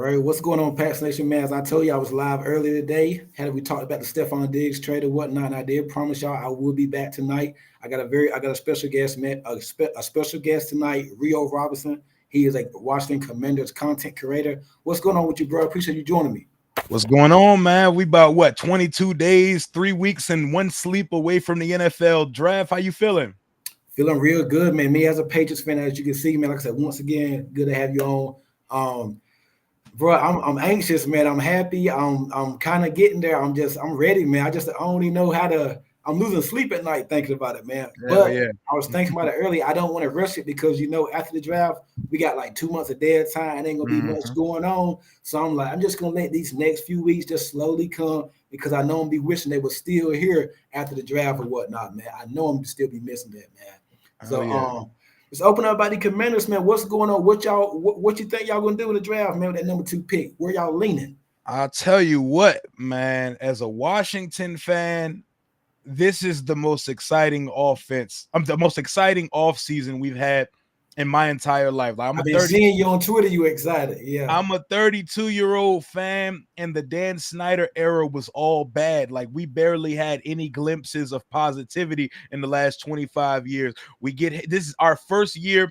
right. What's going on, Pats Nation, man? As I told you, I was live earlier today. Had we talked about the Stephon Diggs trade or whatnot, and I did promise y'all I will be back tonight. I got a special guest, man, a special guest tonight, Rio Robinson. He is a Washington Commanders content creator. What's going on with you, bro? Appreciate you joining me. What's going on, man? We about what 22 days, 3 weeks, and one sleep away from the NFL draft. How you feeling? Feeling real good, man. Me as a Patriots fan, as you can see, man. Like I said, once again, good to have you on. Bro, I'm anxious, man. I'm happy. I'm kind of getting there. I'm ready, man. I don't even know how to. I'm losing sleep at night thinking about it, man. Hell But yeah. I was thinking about it earlier. I don't want to rush it because after the draft, we got like 2 months of dead time. It ain't gonna be much Mhm. going on. So I'm like, I'm just gonna let these next few weeks just slowly come because I know I'm gonna be wishing they were still here after the draft or whatnot, man. I know I'm gonna still be missing that, man. Oh So yeah. let's open up about the Commanders, man. What's going on? What you think y'all gonna do in the draft, man? With that number 2 pick, where y'all leaning? I'll tell you what, man. As a Washington fan, this is the most exciting offense. The most exciting off season we've had in my entire life. Like, I've been seeing you on Twitter. You excited? Yeah. I'm a 32-year-old fan, and the Dan Snyder era was all bad. Like, we barely had any glimpses of positivity in the last 25 years. This is our first year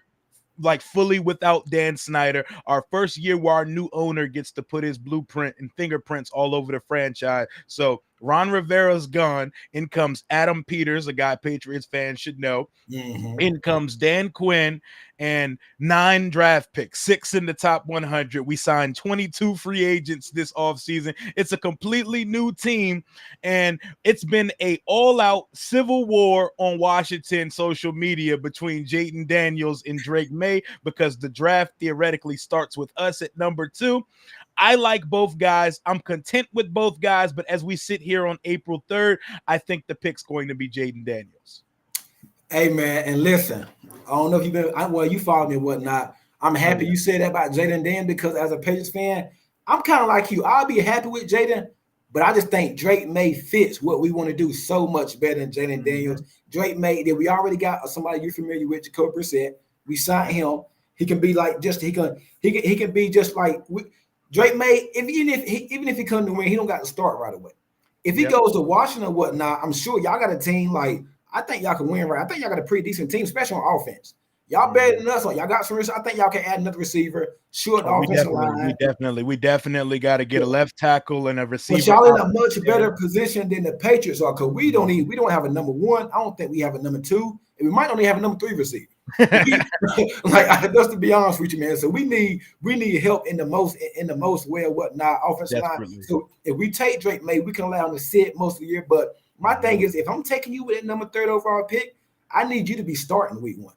like fully without Dan Snyder. Our first year where our new owner gets to put his blueprint and fingerprints all over the franchise. So Ron Rivera's gone. In comes Adam Peters, a guy Patriots fans should know. Mm-hmm. In comes Dan Quinn and 9 draft picks, 6 in the top 100. We signed 22 free agents this offseason. It's a completely new team, and it's been a all-out civil war on Washington social media between Jayden Daniels and Drake May because the draft theoretically starts with us at number 2. I like both guys. I'm content with both guys, but as we sit here on April 3rd, I think the pick's going to be Jayden Daniels. Hey man, and listen, I don't know if you've been well, you follow me and whatnot. I'm Oh happy yeah. you said that about Jaden Dan because as a Patriots fan, I'm kind of like you. I'll be happy with Jaden, but I just think Drake May fits what we want to do so much better than Jaden Mm-hmm. Daniels. Drake May, that we already got somebody you're familiar with, Jacoby Brissett. We signed him. He can be like just he can be just like Drake May. Even if he comes to win, he don't got to start right away. If he Yep. goes to Washington or whatnot, I'm sure y'all got a team like I think y'all can win, right? I think y'all got a pretty decent team, especially on offense. Y'all better Mm-hmm. than us. Y'all got some. I think y'all can add another receiver, short the Oh, we offensive definitely, we line. definitely, we definitely got to get a left tackle and a But receiver y'all in a option much there. better position than the Patriots are because we don't have a number 1. I don't think we have a number 2, and we might only have a number 3 receiver. Just to be honest with you, man. So we need help in the most way or whatnot offensive line. Desperately. So if we take Drake May, we can allow him to sit most of the year. But my thing Mhm. is, if I'm taking you with that number 3rd overall pick, I need you to be starting week 1.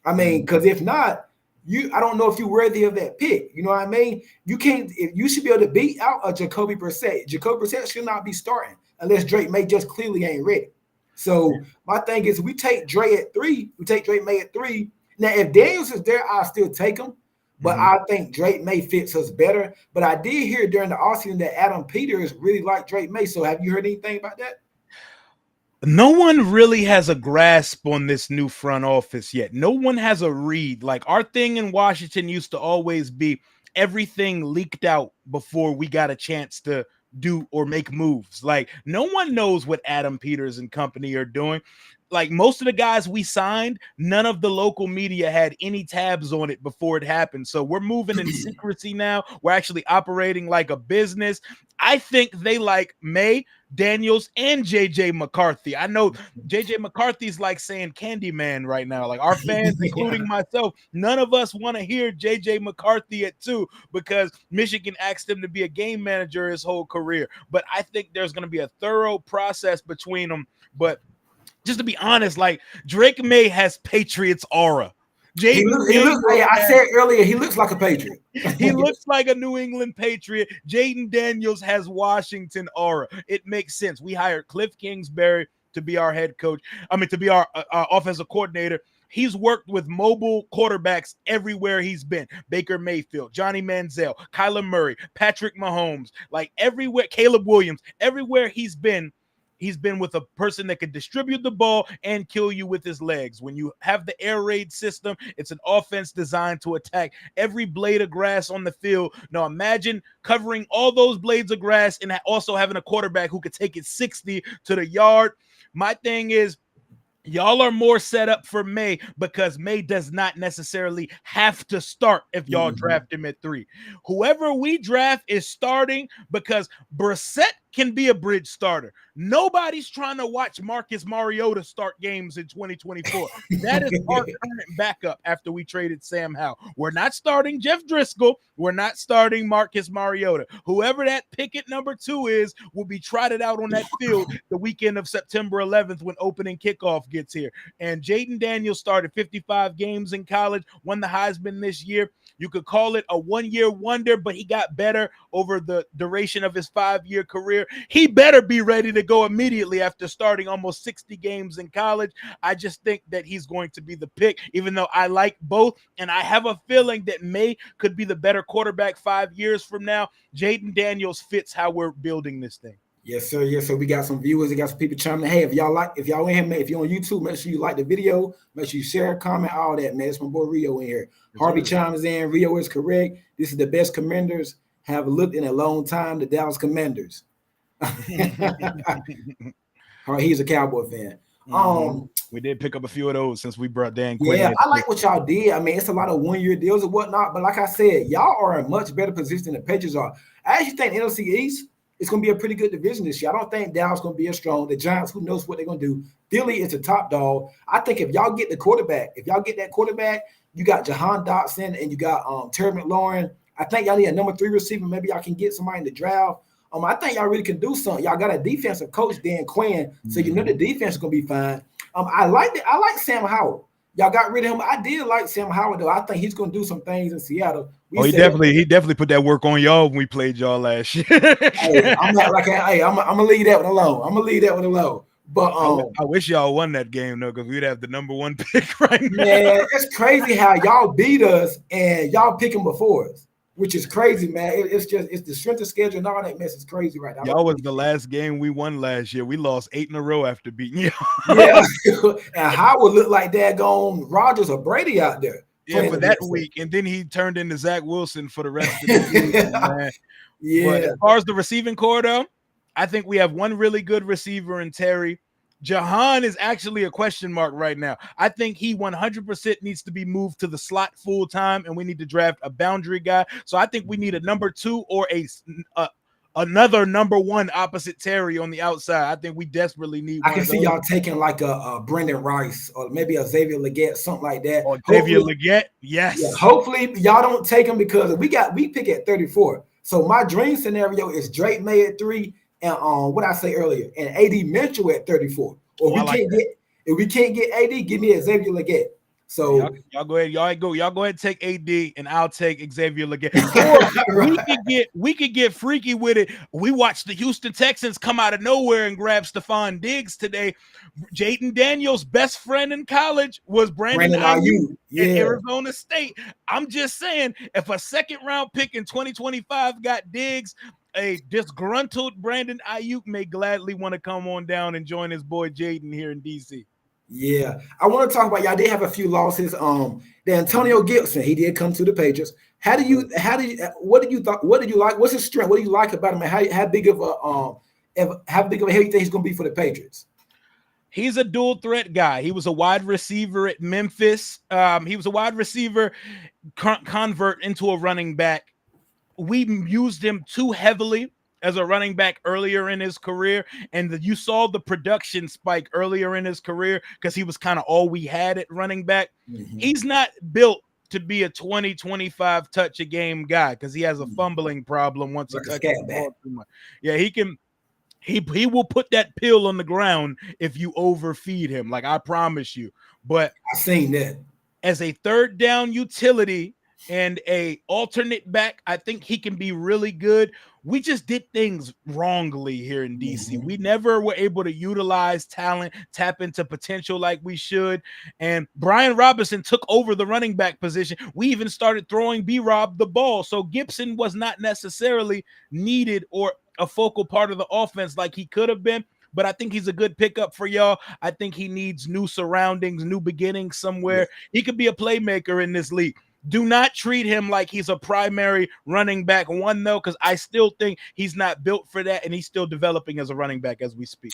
I mean, Mhm. because if not, I don't know if you're worthy of that pick. You know what I mean? You can't. If you should be able to beat out a Jacoby Brissett. Jacoby Brissett should not be starting unless Drake May just clearly ain't ready. So my thing is, we take Dre at 3. We take Drake May at 3. Now, if Daniels is there, I'll still take him. But Mhm. I think Drake May fits us better. But I did hear during the offseason that Adam Peters really liked Drake May. So have you heard anything about that? No one really has a grasp on this new front office yet. No one has a read. Like, our thing in Washington used to always be everything leaked out before we got a chance to do or make moves. Like, no one knows what Adam Peters and company are doing. Like, most of the guys we signed, none of the local media had any tabs on it before it happened. So we're moving in secrecy now. We're actually operating like a business. I think they like May, Daniels, and JJ McCarthy. I know JJ McCarthy's like saying Candyman right now. Like, our fans, Yeah. including myself, none of us want to hear JJ McCarthy at 2 because Michigan asked him to be a game manager his whole career. But I think there's going to be a thorough process between them. But just to be honest, like, Drake May has Patriots aura. Jaden He looks. Daniels I has said earlier, he looks like a Patriot. he looks like a New England Patriot. Jaden Daniels has Washington aura. It makes sense. We hired Cliff Kingsbury to be our head coach. I mean, to be our offensive coordinator. He's worked with mobile quarterbacks everywhere he's been. Baker Mayfield, Johnny Manziel, Kyler Murray, Patrick Mahomes, like everywhere, Caleb Williams, everywhere he's been. He's been with a person that could distribute the ball and kill you with his legs. When you have the air raid system, it's an offense designed to attack every blade of grass on the field. Now imagine covering all those blades of grass and also having a quarterback who could take it 60 to the yard. My thing is, y'all are more set up for May because May does not necessarily have to start if y'all draft him at 3. Whoever we draft is starting because Brissett can be a bridge starter. Nobody's trying to watch Marcus Mariota start games in 2024. That is our current backup after we traded Sam Howell. We're not starting Jeff Driscoll. We're not starting Marcus Mariota. Whoever that pick at number 2 is will be trotted out on that field the weekend of September 11th when opening kickoff gets here. And Jaden Daniels started 55 games in college, won the Heisman this year. You could call it a one-year wonder, but he got better over the duration of his 5-year career. He better be ready to go immediately after starting almost 60 games in college. I just think that he's going to be the pick, even though I like both. And I have a feeling that May could be the better quarterback 5 years from now. Jaden Daniels fits how we're building this thing. Yes, sir. Yes, sir. We got some viewers. We got some people chiming in. Hey, if y'all in here, man, if you're on YouTube, make sure you like the video. Make sure you share, comment, all that, man. It's my boy Rio in here. Harvey chimes in. Rio is correct. This is the best Commanders have looked in a long time. The Dallas Commanders. He's a Cowboy fan. We did pick up a few of those since we brought Dan Quinn. Yeah, I like what y'all did. I mean, it's a lot of one-year deals and whatnot. But like I said, y'all are in a much better position than the Patriots are. I actually think the NFC East, it's going to be a pretty good division this year. I don't think Dallas is going to be as strong. The Giants, who knows what they're going to do. Philly is a top dog. I think if y'all get that quarterback, you got Jahan Dotson and you got Terry McLaurin. I think y'all need a number 3 receiver. Maybe y'all can get somebody in the draft. I think y'all really can do something. Y'all got a defensive coach, Dan Quinn, so you know the defense is going to be fine. I like Sam Howell. Y'all got rid of him. I did like Sam Howell, though. I think he's going to do some things in Seattle. He definitely put that work on y'all when we played y'all last year. I'm gonna leave that one alone. But I wish y'all won that game though, because we'd have the number 1 pick right now. Man, it's crazy how y'all beat us and y'all pick them before us, which is crazy, man. It's the strength of schedule and all that mess is crazy right now. Y'all was the last game we won last year. We lost 8 in a row after beating y'all. Yeah, and Howard looked like daggone Rodgers or Brady out there. Yeah, for that week, and then he turned into Zach Wilson for the rest of the season, man. Yeah. But as far as the receiving core, though, I think we have one really good receiver in Terry. Jahan is actually a question mark right now. I think he 100% needs to be moved to the slot full time, and we need to draft a boundary guy. So I think we need a number 2 or another number 1 opposite Terry on the outside. I think we desperately need one. I can see y'all taking like a Brendan Rice or maybe a Xavier Leggett, something like that. Or Xavier Leggett, yes. Yeah, hopefully y'all don't take him because we pick at 34. So my dream scenario is Drake May at 3 and what I say earlier, and AD Mitchell at 34. Or if we can't get AD, give me a Xavier Leggett. So y'all go ahead. Y'all go ahead and take AD, and I'll take Xavier Leggett. Or we could get freaky with it. We watched the Houston Texans come out of nowhere and grab Stephon Diggs today. Jaden Daniels' best friend in college was Brandon Ayuk at Arizona State. I'm just saying, if a second-round pick in 2025 got Diggs, a disgruntled Brandon Ayuk may gladly want to come on down and join his boy Jaden here in DC. Yeah, I want to talk about y'all did have a few losses. The Antonio Gibson, he did come to the Patriots. What did you like? What's his strength? What do you like about him? And how big of a heavy thing he's going to be for the Patriots? He's a dual threat guy. He was a wide receiver at Memphis. He was a wide receiver convert into a running back. We used him too heavily as a running back earlier in his career, and you saw the production spike earlier in his career because he was kind of all we had at running back. Mm-hmm. He's not built to be a 20-25 touch a game guy because he has a fumbling problem once he touches the ball too much. Yeah, he will put that pill on the ground if you overfeed him, like I promise you. But I've seen that. As a third down utility and a alternate back, I think he can be really good. We just did things wrongly here in DC. Mm-hmm. We never were able to utilize talent, tap into potential like we should. And Brian Robinson took over the running back position. We even started throwing B-Rob the ball. So Gibson was not necessarily needed or a focal part of the offense like he could have been. but I think he's a good pickup for y'all. I think he needs new surroundings, new beginnings somewhere. He could be a playmaker in this league. Do not treat him like he's a primary running back one, though, because I still think he's not built for that, and he's still developing as a running back as we speak.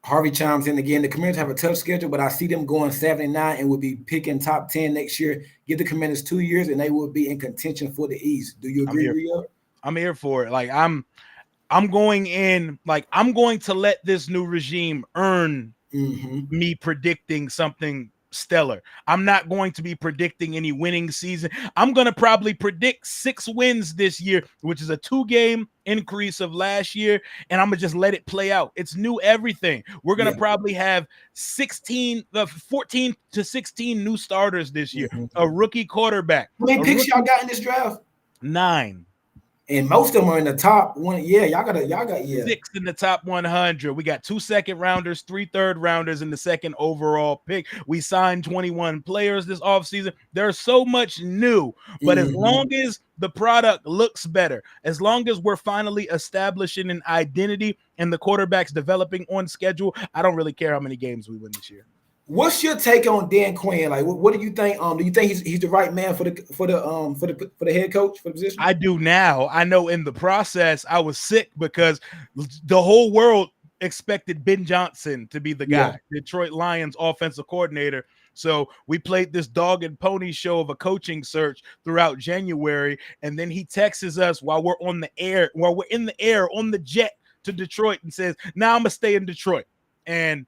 Harvey chimes in again. The Commanders have a tough schedule, but I see them going 7-9 and will be picking top 10 next year. Give the Commanders 2 years, and they will be in contention for the East. Do you agree, Rio? I'm here for it. Like I'm going in. Like I'm going to let this new regime earn me predicting something stellar. I'm not going to be predicting any winning season. I'm going to probably predict 6 wins this year, which is a 2-game increase of last year, and I'm going to just let it play out. It's new everything. We're going to probably have 14 to 16 new starters this year, a rookie quarterback. How many picks y'all got in this draft? 9. And most of them are in the top one. Yeah, y'all got 6 in the top 100. We got 2 second-rounders, 3 third-rounders in the second overall pick. We signed 21 players this offseason. There's so much new, but as long as the product looks better, as long as we're finally establishing an identity and the quarterback's developing on schedule, I don't really care how many games we win this year. What's your take on Dan Quinn? Like, what do you think? Do you think he's the right man for the head coach for the position? I do now. I know in the process I was sick because the whole world expected Ben Johnson to be the guy, Detroit Lions offensive coordinator. So we played this dog and pony show of a coaching search throughout January, and then he texts us while we're in the air on the jet to Detroit and says, "Now I'm gonna stay in Detroit." And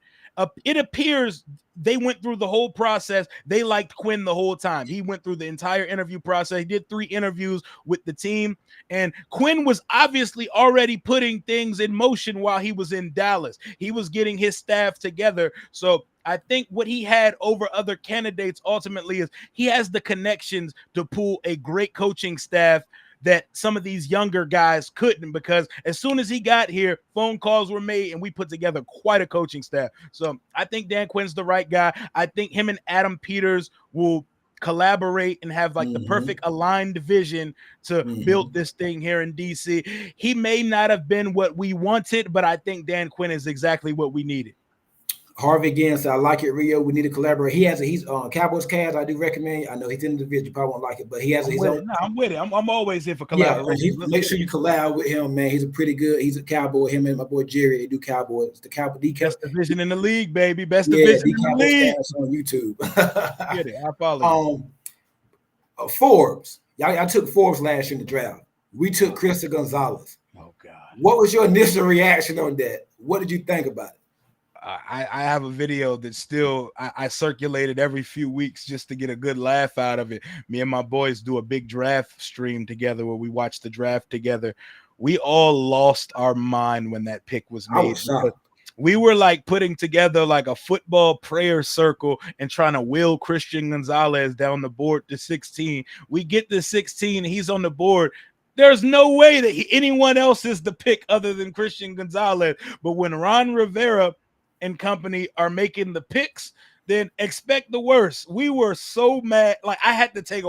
it appears they went through the whole process. They liked Quinn the whole time. He went through the entire interview process. He did 3 interviews with the team. And Quinn was obviously already putting things in motion while he was in Dallas. He was getting his staff together. So I think what he had over other candidates ultimately is he has the connections to pull a great coaching staff that some of these younger guys couldn't, because as soon as he got here, phone calls were made and we put together quite a coaching staff. So I think Dan Quinn's the right guy. I think him and Adam Peters will collaborate and have like the perfect aligned vision to build this thing here in DC. He may not have been what we wanted, but I think Dan Quinn is exactly what we needed. Harvey again said, "I like it, Rio. We need to collaborate." He's Cowboys cast. I do recommend. I know he's in the division. You probably won't like it, but he has his own. No, I'm with it. I'm always here for collaboration. Yeah, make sure you collab with him, man. He's a Cowboy. Him and my boy Jerry, they do Cowboys. The Cowboy best division in the league, baby. Best division in the league. On YouTube. Get it. I follow. Forbes. Y'all took Forbes last year in the draft. We took Christian Gonzalez. Oh God. What was your initial reaction on that? What did you think about it? I have a video that still I circulated every few weeks just to get a good laugh out of it. Me and my boys do a big draft stream together where we watch the draft together. We all lost our mind when that pick was made. We were like putting together like a football prayer circle and trying to wheel Christian Gonzalez down the board to 16. We get to 16, he's on the board. There's no way that anyone else is the pick other than Christian Gonzalez. But when Ron Rivera and company are making the picks, then expect the worst. We were so mad. Like I had to take a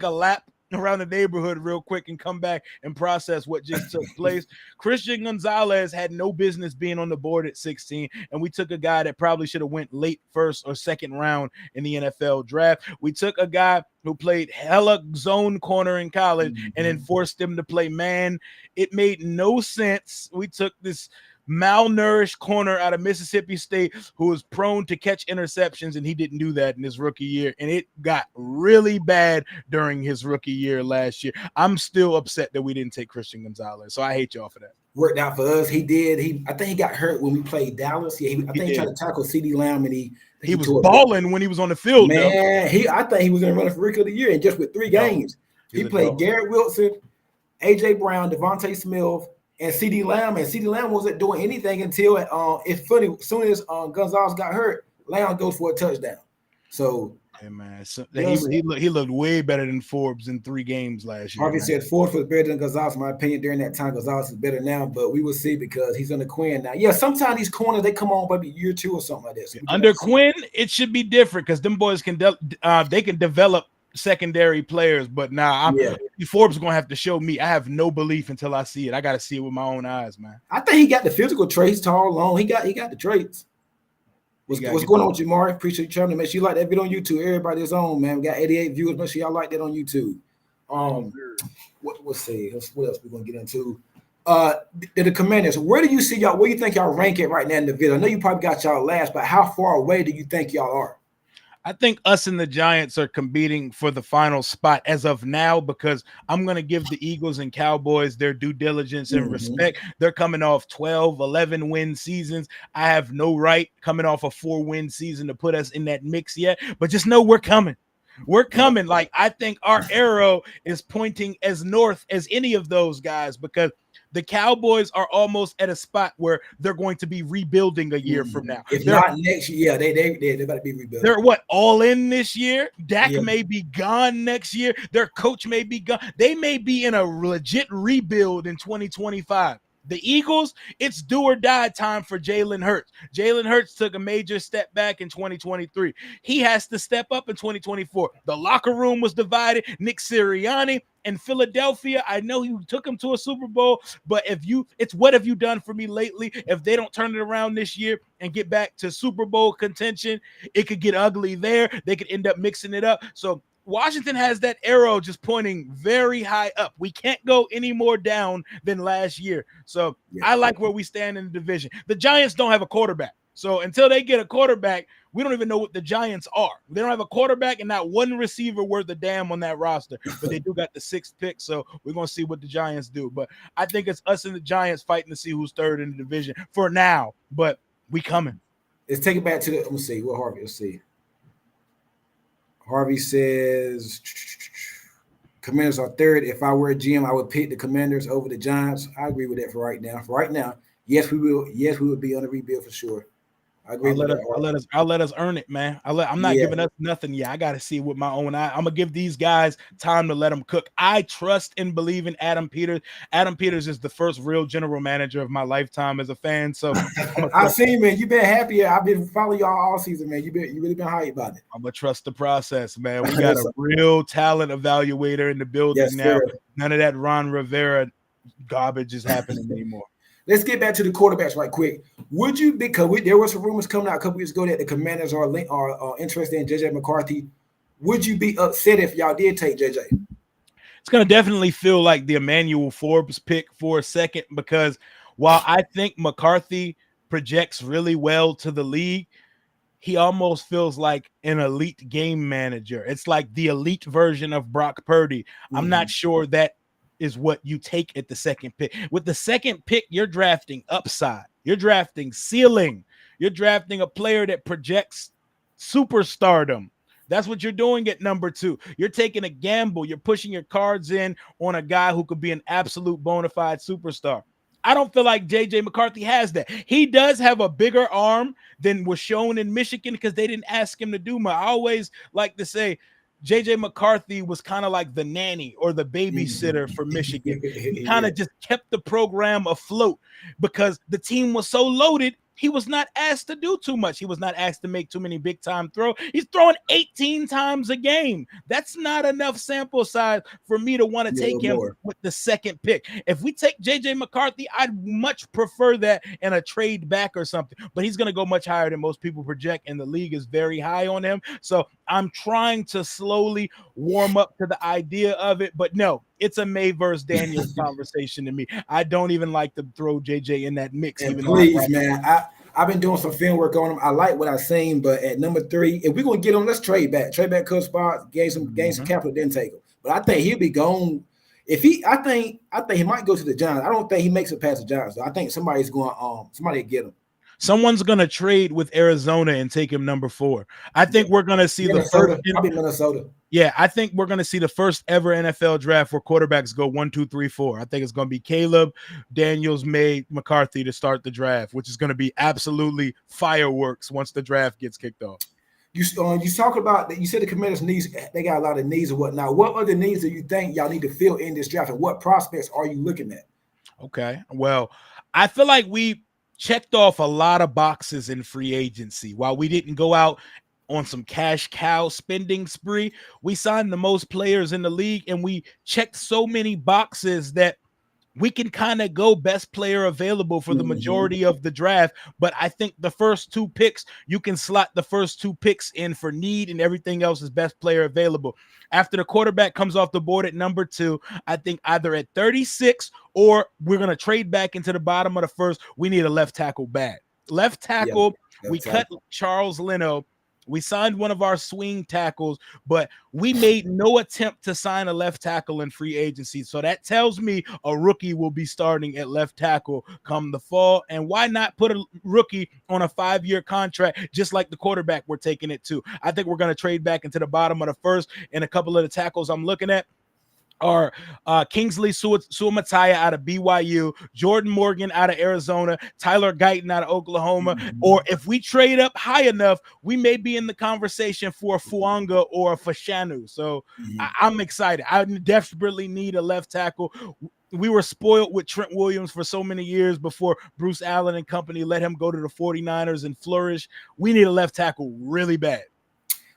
lap around the neighborhood real quick and come back and process what just took place. Christian Gonzalez had no business being on the board at 16, and we took a guy that probably should have went late first or second round in the NFL draft. We took a guy who played hella zone corner in college and then forced him to play man. It made no sense. We took this malnourished corner out of Mississippi State who was prone to catch interceptions, and he didn't do that in his rookie year, and it got really bad during his rookie year last year. I'm still upset that we didn't take Christian Gonzalez, so I hate y'all for that. Worked out for us. He did. I think he got hurt when we played Dallas. Yeah, I think he tried to tackle CeeDee Lamb, and he was balling when he was on the field. Man, I think he was going to run for Rookie of the Year, and just with 3 games, he played Garrett Wilson, AJ Brown, Devontae Smith, and CeeDee Lamb, and CeeDee Lamb wasn't doing anything until it's funny. As soon as Gonzalez got hurt, Lamb goes for a touchdown. So, hey man, he looked way better than Forbes in 3 games last year. Harvey said Forbes was better than Gonzalez. In my opinion, during that time, Gonzalez is better now, but we will see because he's under Quinn now. Yeah, sometimes these corners they come on maybe year 2 or something like that. So under Quinn, it should be different because them boys can develop secondary players, but now Yeah, Forbes is gonna have to show me. I have no belief until I see it. I got to see it with my own eyes, man. I think he got the physical traits, tall, long. He got the traits. What's going on with you, Mari? Appreciate you trying to make sure you like that video on YouTube. Everybody's on, man. We got 88 viewers. Make sure y'all like that on YouTube. Let's see. What else we gonna get into? The Commanders. Where do you see y'all? Where do you think y'all rank it right now in the video? I know you probably got y'all last, but how far away do you think y'all are? I think us and the Giants are competing for the final spot as of now, because I'm going to give the Eagles and Cowboys their due diligence and respect. They're coming off 12, 11 win seasons. I have no right coming off a 4-win season to put us in that mix yet, but just know we're coming. We're coming. Like, I think our arrow is pointing as north as any of those guys, because the Cowboys are almost at a spot where they're going to be rebuilding a year from now. If not next year, they about to be rebuilding. They're all in this year. Dak may be gone next year. Their coach may be gone. They may be in a legit rebuild in 2025. The Eagles, it's do or die time for Jalen Hurts. Jalen Hurts took a major step back in 2023. He has to step up in 2024. The locker room was divided. Nick Sirianni in Philadelphia, I know he took him to a Super Bowl, but it's what have you done for me lately? If they don't turn it around this year and get back to Super Bowl contention, it could get ugly there. They could end up mixing it up. So Washington has that arrow just pointing very high up. We can't go any more down than last year. So I like where we stand in the division. The Giants don't have a quarterback. So until they get a quarterback, we don't even know what the Giants are. They don't have a quarterback and not one receiver worth a damn on that roster, but they do got the 6th pick. So we're going to see what the Giants do. But I think it's us and the Giants fighting to see who's third in the division for now, but we coming. Let's take it back to let's see what Harvey, let's see. Harvey says Commanders are third. If I were a GM, I would pick the Commanders over the Giants. I agree with that for right now. For right now, yes, we will. Yes, we will be on a rebuild for sure. I agree. I'll let us earn it, man. I'm not giving us nothing yet. I got to see with my own eye. I'm gonna give these guys time to let them cook. I trust and believe in Adam Peters. Adam Peters is the first real general manager of my lifetime as a fan. So I've seen, man. You've been happy. I've been following y'all all season, man. You really been hyped about it. I'm gonna trust the process, man. We got a real talent evaluator in the building now. Sir. None of that Ron Rivera garbage is happening anymore. Let's get back to the quarterbacks right quick. Would you, because there were some rumors coming out a couple years ago that the Commanders are interested in JJ McCarthy. Would you be upset if y'all did take JJ? It's going to definitely feel like the Emmanuel Forbes pick for a second, because while I think McCarthy projects really well to the league, he almost feels like an elite game manager. It's like the elite version of Brock Purdy. I'm not sure that is what you take at the 2nd pick. With the 2nd pick, you're drafting upside. You're drafting ceiling. You're drafting a player that projects superstardom. That's what you're doing at number 2. You're taking a gamble. You're pushing your cards in on a guy who could be an absolute bona fide superstar. I don't feel like JJ McCarthy has that. He does have a bigger arm than was shown in Michigan because they didn't ask him to do much. I always like to say, JJ McCarthy was kind of like the nanny or the babysitter for Michigan. He kind of just kept the program afloat because the team was so loaded. He was not asked to do too much. He was not asked to make too many big time throws. He's throwing 18 times a game. That's not enough sample size for me to want to take him with the 2nd pick. If we take JJ McCarthy, I'd much prefer that in a trade back or something, but he's going to go much higher than most people project, and the league is very high on him. So I'm trying to slowly warm up to the idea of it, but no, it's a May versus Daniels conversation to me. I don't even like to throw JJ in that mix. And please, man, I've been doing some film work on him. I like what I've seen, but at number 3, if we're gonna get him, let's trade back coach spot, gain some capital, then take him. But I think he'll be gone. I think he might go to the Giants. I don't think he makes it past the Giants. Though. I think somebody's going somebody get him. Someone's going to trade with Arizona and take him number 4. I think we're going to see Minnesota, probably Minnesota. Yeah, I think we're going to see the first ever NFL draft where quarterbacks go 1, 2, 3, 4. I think it's going to be Caleb, Daniels, May, McCarthy to start the draft, which is going to be absolutely fireworks once the draft gets kicked off. You talk about that. You said the Commanders needs. They got a lot of needs and whatnot. What other needs do you think y'all need to fill in this draft, and what prospects are you looking at? Okay, well, I feel like we checked off a lot of boxes in free agency. While we didn't go out on some cash cow spending spree. We signed the most players in the league, and we checked so many boxes that we can kind of go best player available for the majority of the draft. But I think the first 2 picks, you can slot the first 2 picks in for need, and everything else is best player available. After the quarterback comes off the board at number 2, I think either at 36 or we're going to trade back into the bottom of the first. We need a left tackle bad. Left tackle, we cut Charles Leno. We signed one of our swing tackles, but we made no attempt to sign a left tackle in free agency. So that tells me a rookie will be starting at left tackle come the fall. And why not put a rookie on a 5-year contract, just like the quarterback we're taking it to? I think we're going to trade back into the bottom of the first, and a couple of the tackles I'm looking at are Kingsley Suamataia out of BYU, Jordan Morgan out of Arizona, Tyler Guyton out of Oklahoma. Or if we trade up high enough, we may be in the conversation for a Fuanga or a Fashanu. So I'm excited. I desperately need a left tackle. We were spoiled with Trent Williams for so many years before Bruce Allen and company let him go to the 49ers and flourish. We need a left tackle really bad.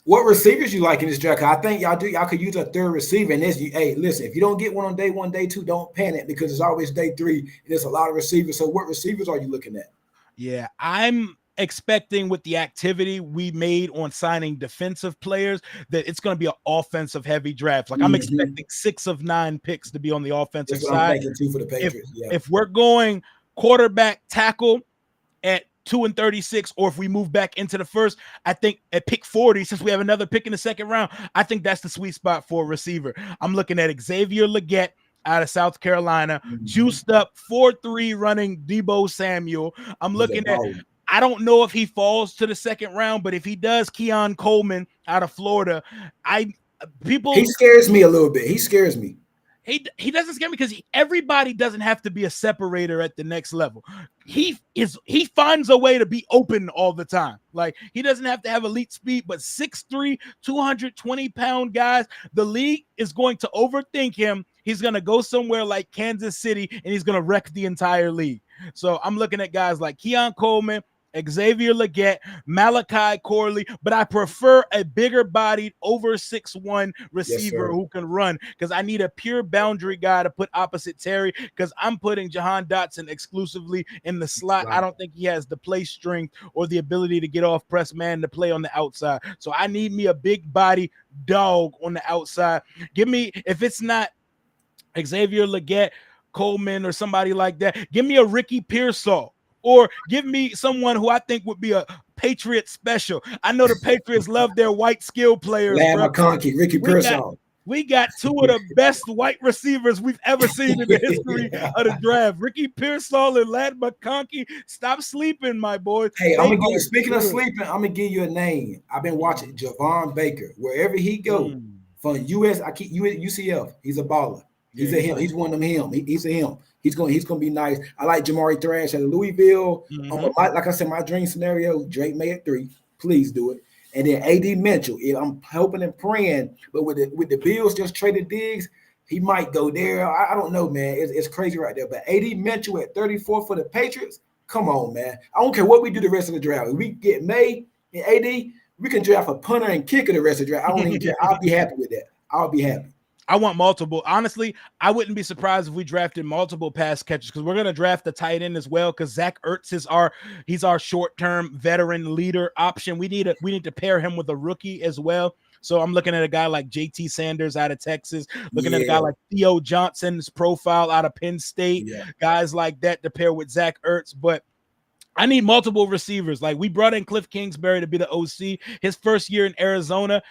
What receivers you like in this draft? I think y'all could use a third receiver. And hey, listen, if you don't get one on day 1, day 2, don't panic, because it's always day 3 and there's a lot of receivers. So what receivers are you looking at? Yeah, I'm expecting with the activity we made on signing defensive players that it's going to be an offensive heavy draft. Like I'm expecting 6 of 9 picks to be on the offensive That's what side. I'm thinking too for the Patriots. If we're going quarterback tackle at 2 and 36, or if we move back into the first, I think at pick 40, since we have another pick in the second round, I think that's the sweet spot for a receiver. I'm looking at Xavier Legette out of South Carolina, juiced up 4.3 running Deebo Samuel. I'm looking at, I don't know if he falls to the second round, but if he does, Keon Coleman out of Florida. He scares me a little bit. He scares me. He doesn't scare me because everybody doesn't have to be a separator at the next level. He finds a way to be open all the time. Like he doesn't have to have elite speed, but 6'3", 220-pound guys, the league is going to overthink him. He's going to go somewhere like Kansas City and he's going to wreck the entire league. So I'm looking at guys like Keon Coleman, Xavier Legette, Malachi Corley, but I prefer a bigger bodied over 6'1" receiver who can run, because I need a pure boundary guy to put opposite Terry, because I'm putting Jahan Dotson exclusively in the slot. I don't think he has the play strength or the ability to get off press man to play on the outside. So I need me a big body dog on the outside. Give me, if it's not Xavier Legette, Coleman, or somebody like that, give me a Ricky Pearsall. Or give me someone who I think would be a Patriot special. I know the Patriots love their white skill players. Ladd McConkey, Ricky Pearsall. We got 2 of the best white receivers we've ever seen in the history of the draft. Ricky Pearsall and Ladd McConkey. Stop sleeping, my boys. Hey, speaking of sleeping, I'm gonna give you a name. I've been watching Javon Baker. Wherever he goes, from UCF, he's a baller. He's a him. He's one of them him. He's a him. He's gonna be nice. I like Jamari Thrash at Louisville. Like I said, my dream scenario, Drake May at 3. Please do it. And then AD Mitchell. I'm hoping and praying, but with the Bills just traded Diggs, he might go there. I don't know, man. It's crazy right there. But AD Mitchell at 34 for the Patriots. Come on, man. I don't care what we do the rest of the draft. If we get May and AD, we can draft a punter and kicker the rest of the draft. I don't even care. I'll be happy with that. I'll be happy. I want multiple. Honestly, I wouldn't be surprised if we drafted multiple pass catchers, because we're going to draft the tight end as well, because Zach Ertz is he's our short-term veteran leader option. We need to pair him with a rookie as well. So I'm looking at a guy like JT Sanders out of Texas, looking at a guy like Theo Johnson's profile out of Penn State, guys like that to pair with Zach Ertz. But I need multiple receivers. Like, we brought in Cliff Kingsbury to be the OC his first year in Arizona,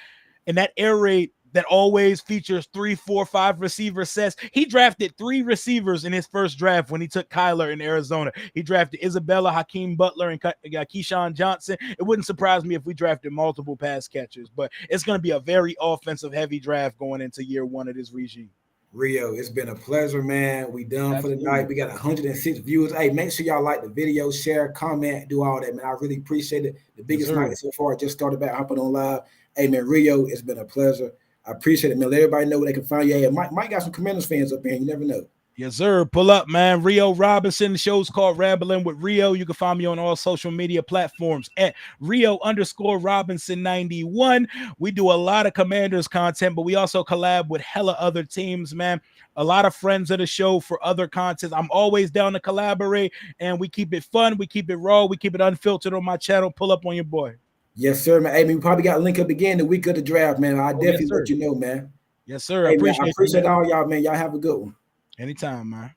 and that air raid that always features 3, 4, 5 receiver sets. He drafted 3 receivers in his first draft when he took Kyler in Arizona. He drafted Isabella, Hakeem Butler, and Keyshawn Johnson. It wouldn't surprise me if we drafted multiple pass catchers, but it's going to be a very offensive heavy draft going into year 1 of this regime. Rio, it's been a pleasure, man. We done for the night. We got 106 viewers. Hey, make sure y'all like the video, share, comment, do all that, man. I really appreciate it. The biggest night so far. I just started back hopping on live. Hey, man, Rio, it's been a pleasure. I appreciate it, man. Let everybody know where they can find you. Hey, Mike got some Commanders fans up here. You never know. Yes, sir. Pull up, man. Rio Robinson. The show's called Rambling with Rio. You can find me on all social media platforms at Rio_Robinson91. We do a lot of Commanders content, but we also collab with hella other teams, man. A lot of friends of the show for other content. I'm always down to collaborate, and we keep it fun. We keep it raw. We keep it unfiltered on my channel. Pull up on your boy. Yes, sir, man. Hey, man, we probably got to link up again the week of the draft, man. I Oh, yes, definitely sir. let you know, man. Yes, sir. I Hey, man, I appreciate you, appreciate man. all y'all, man. Y'all have a good one. Anytime, man.